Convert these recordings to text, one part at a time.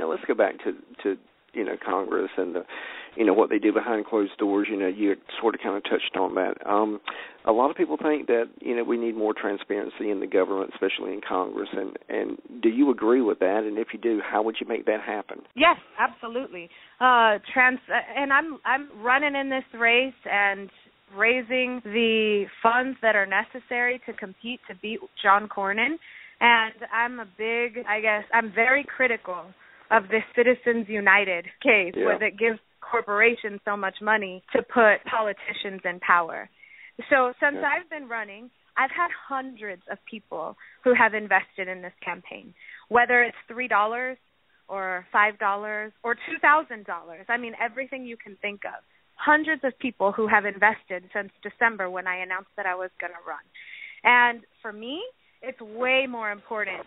let's go back to Congress and what they do behind closed doors. You sort of kind of touched on that. A lot of people think that, we need more transparency in the government, especially in Congress. And do you agree with that? And if you do, how would you make that happen? Yes, absolutely. And I'm running in this race and raising the funds that are necessary to compete to beat John Cornyn. And I'm very critical of this Citizens United case, where it gives corporations so much money to put politicians in power. So since I've been running, I've had hundreds of people who have invested in this campaign, whether it's $3 or $5 or $2,000. I mean, everything you can think of. Hundreds of people who have invested since December when I announced that I was going to run. And for me, it's way more important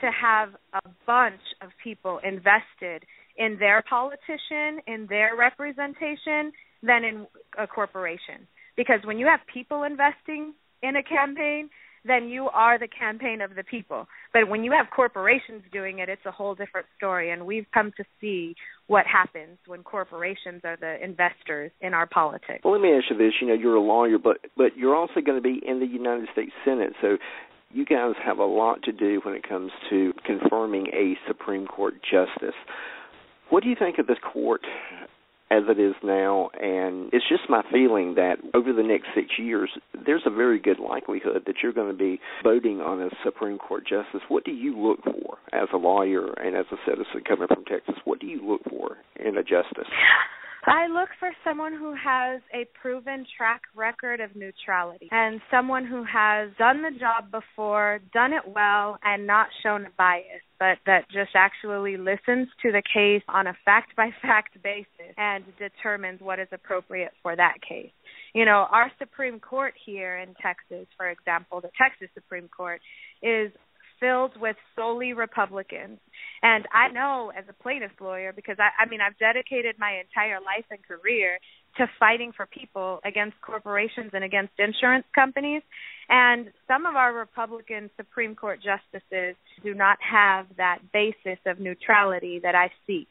to have a bunch of people invested in their politician, in their representation, than in a corporation. Because when you have people investing in a campaign, then you are the campaign of the people. But when you have corporations doing it, it's a whole different story. And we've come to see what happens when corporations are the investors in our politics. Well, let me ask you this. You're a lawyer, but you're also going to be in the United States Senate. So you guys have a lot to do when it comes to confirming a Supreme Court justice. What do you think of this court as it is now? And it's just my feeling that over the next 6 years, there's a very good likelihood that you're going to be voting on a Supreme Court justice. What do you look for as a lawyer and as a citizen coming from Texas? What do you look for in a justice? I look for someone who has a proven track record of neutrality and someone who has done the job before, done it well, and not shown a bias, but that just actually listens to the case on a fact-by-fact basis and determines what is appropriate for that case. Our Supreme Court here in Texas, for example, the Texas Supreme Court, is filled with solely Republicans. And I know as a plaintiff's lawyer, because I've dedicated my entire life and career to fighting for people against corporations and against insurance companies. And some of our Republican Supreme Court justices do not have that basis of neutrality that I seek.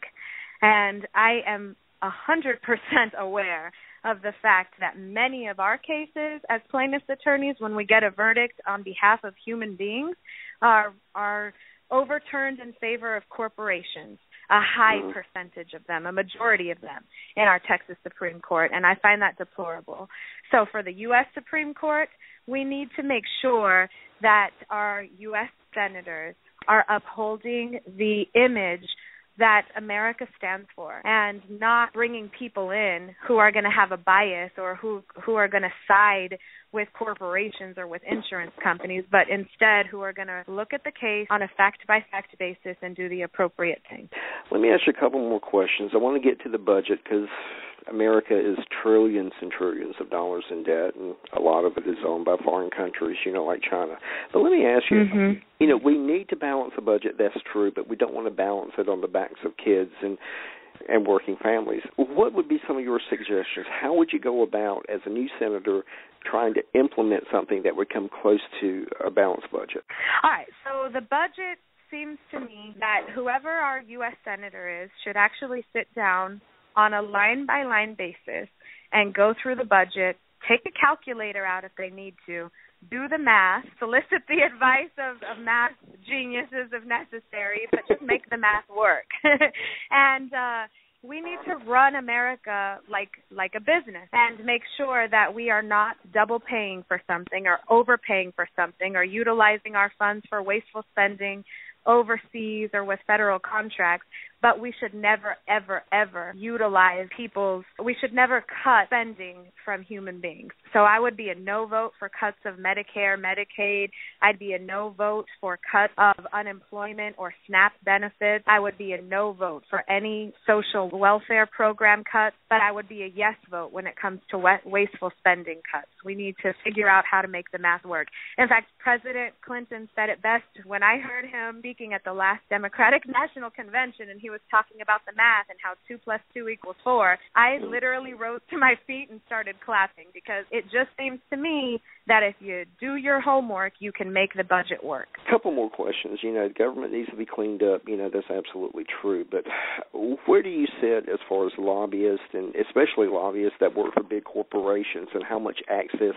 And I am 100% aware of the fact that many of our cases as plaintiff's attorneys, when we get a verdict on behalf of human beings, are overturned in favor of corporations, a high percentage of them, a majority of them in our Texas Supreme Court, and I find that deplorable. So for the U.S. Supreme Court, we need to make sure that our U.S. senators are upholding the image that America stands for and not bringing people in who are going to have a bias or who are going to side with corporations or with insurance companies, but instead who are going to look at the case on a fact-by-fact basis and do the appropriate thing. Let me ask you a couple more questions. I want to get to the budget because America is trillions and trillions of dollars in debt, and a lot of it is owned by foreign countries, like China. But let me ask you, we need to balance the budget, that's true, but we don't want to balance it on the backs of kids and working families. What would be some of your suggestions? How would you go about, as a new senator, trying to implement something that would come close to a balanced budget? All right, so the budget seems to me that whoever our U.S. senator is should actually sit down on a line-by-line basis and go through the budget, take a calculator out if they need to, do the math, solicit the advice of math geniuses if necessary, but just make the math work. And we need to run America like a business and make sure that we are not double paying for something or overpaying for something or utilizing our funds for wasteful spending overseas or with federal contracts, but we should never, ever, ever we should never cut spending from human beings. So I would be a no vote for cuts of Medicare, Medicaid. I'd be a no vote for cuts of unemployment or SNAP benefits. I would be a no vote for any social welfare program cuts, but I would be a yes vote when it comes to wasteful spending cuts. We need to figure out how to make the math work. In fact, President Clinton said it best when I heard him speaking at the last Democratic National Convention, and he was talking about the math and how 2 + 2 = 4. I literally rose to my feet and started clapping because it just seems to me that if you do your homework, you can make the budget work. A couple more questions. The government needs to be cleaned up. That's absolutely true. But where do you sit as far as lobbyists, and especially lobbyists that work for big corporations, and how much access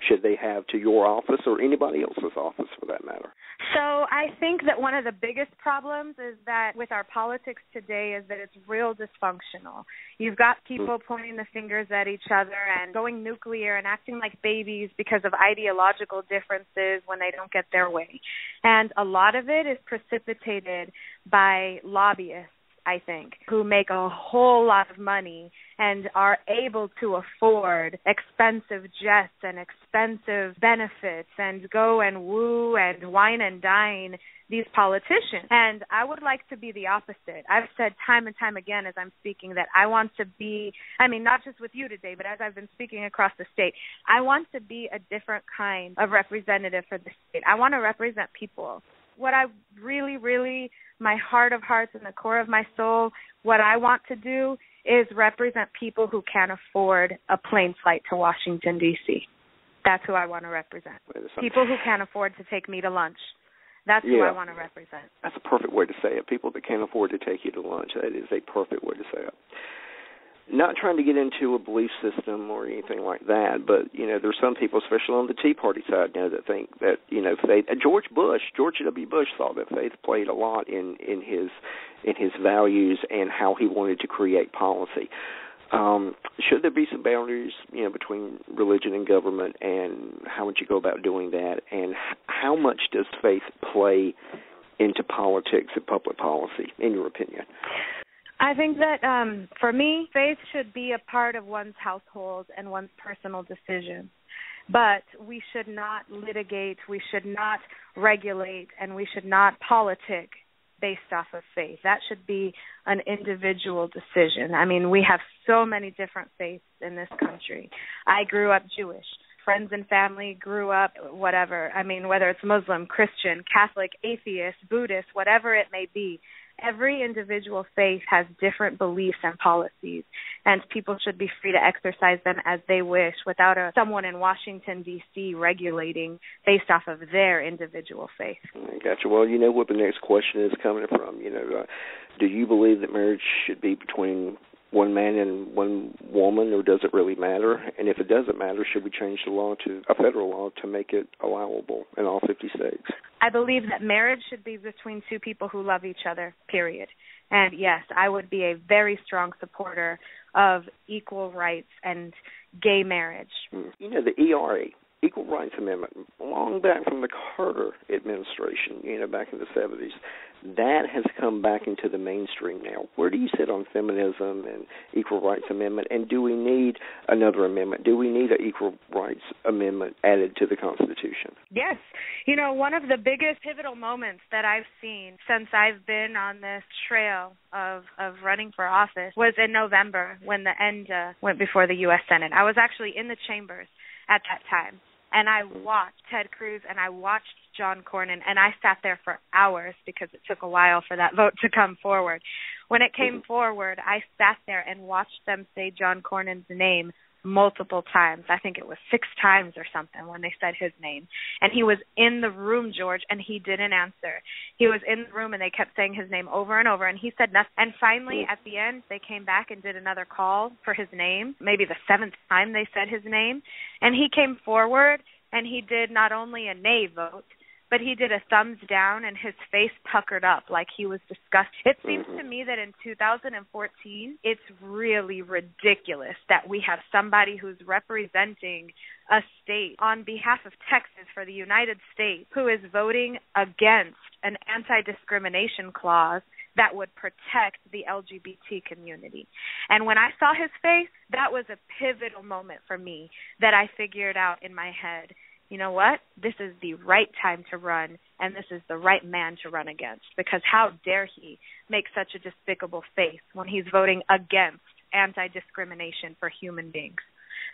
should they have to your office or anybody else's office for that matter? So I think that one of the biggest problems is that with our politics today is that it's real dysfunctional. You've got people pointing the fingers at each other and going nuclear and acting like babies because of ideological differences when they don't get their way. And a lot of it is precipitated by lobbyists, I think, who make a whole lot of money and are able to afford expensive jets and expensive benefits and go and woo and wine and dine these politicians. And I would like to be the opposite. I've said time and time again as I'm speaking that I want to be, not just with you today, but as I've been speaking across the state, I want to be a different kind of representative for the state. I want to represent people. What I really, really, my heart of hearts and the core of my soul, what I want to do is represent people who can't afford a plane flight to Washington, D.C. That's who I want to represent. People who can't afford to take me to lunch. That's who I want to represent. That's a perfect way to say it. People that can't afford to take you to lunch. That is a perfect way to say it. Not trying to get into a belief system or anything like that, but, there's some people, especially on the Tea Party side now, that think that, faith. George W. Bush thought that faith played a lot in his values and how he wanted to create policy. Should there be some boundaries, between religion and government, and how would you go about doing that? And how much does faith play into politics and public policy, in your opinion? I think that for me, faith should be a part of one's household and one's personal decisions. But we should not litigate, we should not regulate, and we should not politic based off of faith. That should be an individual decision. We have so many different faiths in this country. I grew up Jewish. Friends and family grew up whatever. Whether it's Muslim, Christian, Catholic, atheist, Buddhist, whatever it may be. Every individual faith has different beliefs and policies, and people should be free to exercise them as they wish without someone in Washington, D.C. regulating based off of their individual faith. Gotcha. Well, you know what the next question is coming from. Do you believe that marriage should be between one man and one woman, or does it really matter? And if it doesn't matter, should we change the law to a federal law to make it allowable in all 50 states? I believe that marriage should be between two people who love each other, period. And yes, I would be a very strong supporter of equal rights and gay marriage. The ERA, Equal Rights Amendment, long back from the Carter administration, back in the 70s, that has come back into the mainstream now. Where do you sit on feminism and Equal Rights Amendment, and do we need another amendment? Do we need an Equal Rights Amendment added to the Constitution? Yes. One of the biggest pivotal moments that I've seen since I've been on this trail of running for office was in November when the ENDA went before the U.S. Senate. I was actually in the chambers at that time. And I watched Ted Cruz and I watched John Cornyn, and I sat there for hours because it took a while for that vote to come forward. When it came forward, I sat there and watched them say John Cornyn's name multiple times. I think it was 6 times or something when they said his name. And he was in the room, George, and he didn't answer. He was in the room and they kept saying his name over and over, and he said nothing. And finally, at the end, they came back and did another call for his name, maybe the 7th time they said his name. And he came forward and he did not only a nay vote, but he did a thumbs down, and his face puckered up like he was disgusted. It seems to me that in 2014, it's really ridiculous that we have somebody who's representing a state on behalf of Texas for the United States who is voting against an anti-discrimination clause that would protect the LGBT community. And when I saw his face, that was a pivotal moment for me that I figured out in my head. You know what? This is the right time to run, and this is the right man to run against, because how dare he make such a despicable face when he's voting against anti-discrimination for human beings.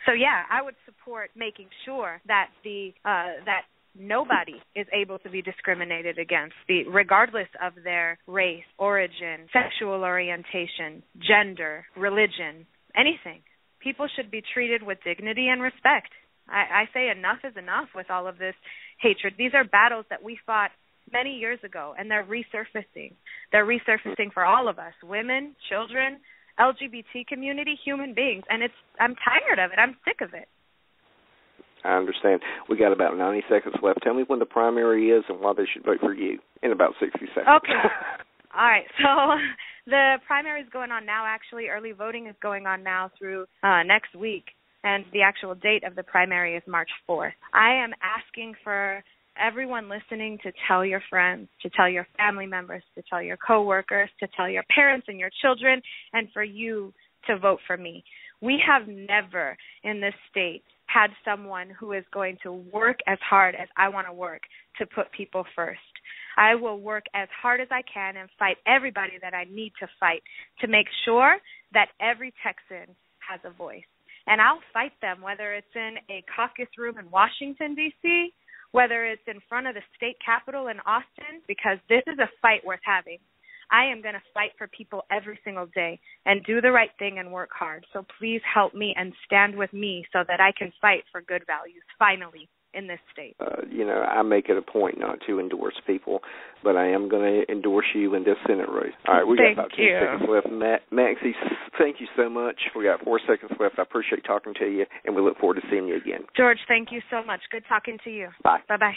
So, yeah, I would support making sure that that nobody is able to be discriminated against, regardless of their race, origin, sexual orientation, gender, religion, anything. People should be treated with dignity and respect. I say enough is enough with all of this hatred. These are battles that we fought many years ago, and they're resurfacing. They're resurfacing for all of us, women, children, LGBT community, human beings, and I'm tired of it. I'm sick of it. I understand. We got about 90 seconds left. Tell me when the primary is and why they should vote for you in about 60 seconds. Okay. All right. So the primary is going on now, actually. Early voting is going on now through next week, and the actual date of the primary is March 4th. I am asking for everyone listening to tell your friends, to tell your family members, to tell your coworkers, to tell your parents and your children, and for you to vote for me. We have never in this state had someone who is going to work as hard as I want to work to put people first. I will work as hard as I can and fight everybody that I need to fight to make sure that every Texan has a voice. And I'll fight them, whether it's in a caucus room in Washington, D.C., whether it's in front of the state capitol in Austin, because this is a fight worth having. I am going to fight for people every single day and do the right thing and work hard. So please help me and stand with me so that I can fight for good values, finally, in this state. I make it a point not to endorse people, but I am going to endorse you in this Senate race. All right, we got about 10 seconds left. Maxey, thank you so much. We got 4 seconds left. I appreciate talking to you, and we look forward to seeing you again. George, thank you so much. Good talking to you. Bye. Bye-bye.